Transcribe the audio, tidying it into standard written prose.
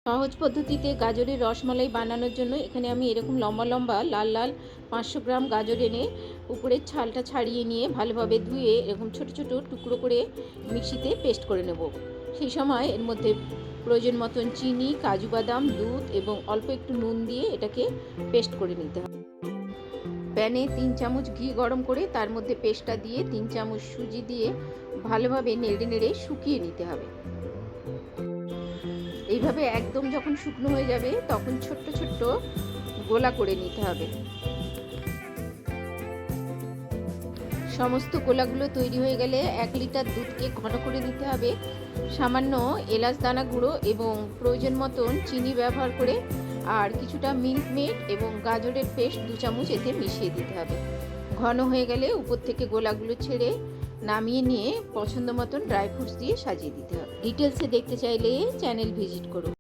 সহজ পদ্ধতিতে গাজরের রসমালাই বানানোর জন্য এখানে আমি এরকম লম্বা লম্বা লাল লাল 500 গ্রাম গাজর এনে উপরের ছালটা ছাড়িয়ে নিয়ে ভালোভাবে ধুয়ে এরকম ছোট ছোট টুকরো করে মিক্সিতে পেস্ট করে নেব। সেই সময় এর মধ্যে প্রয়োজন মতন চিনি, কাজু বাদাম, দুধ এবং অল্প একটু নুন দিয়ে এটাকে পেস্ট করে নিতে হবে। প্যানে 3 চামচ ঘি গরম করে তার মধ্যে পেস্টটা দিয়ে 3 চামচ সুজি দিয়ে ভালোভাবে নেড়ে নেড়ে শুকিয়ে নিতে হবে। এইভাবে একদম যখন শুকনো হয়ে যাবে তখন ছোট্ট ছোট্ট গোলা করে নিতে হবে। সমস্ত গোলাগুলো তৈরি হয়ে গেলে 1 লিটার দুধকে ঘন করে নিতে হবে। সামান্য এলাচ দানা গুঁড়ো এবং প্রয়োজন মতন চিনি ব্যবহার করে আর কিছুটা মিল্ক মেড এবং গাজরের পেস্ট 2 চামচ এতে মিশিয়ে দিতে হবে। ঘন হয়ে গেলে উপর থেকে গোলাগুলো ছেড়ে নামিয়ে নিয়ে পছন্দ মতন ড্রাই ফ্রুটস দিয়ে সাজিয়ে দিতে হবে। ডিটেলসে দেখতে চাইলে চ্যানেল ভিজিট করুন।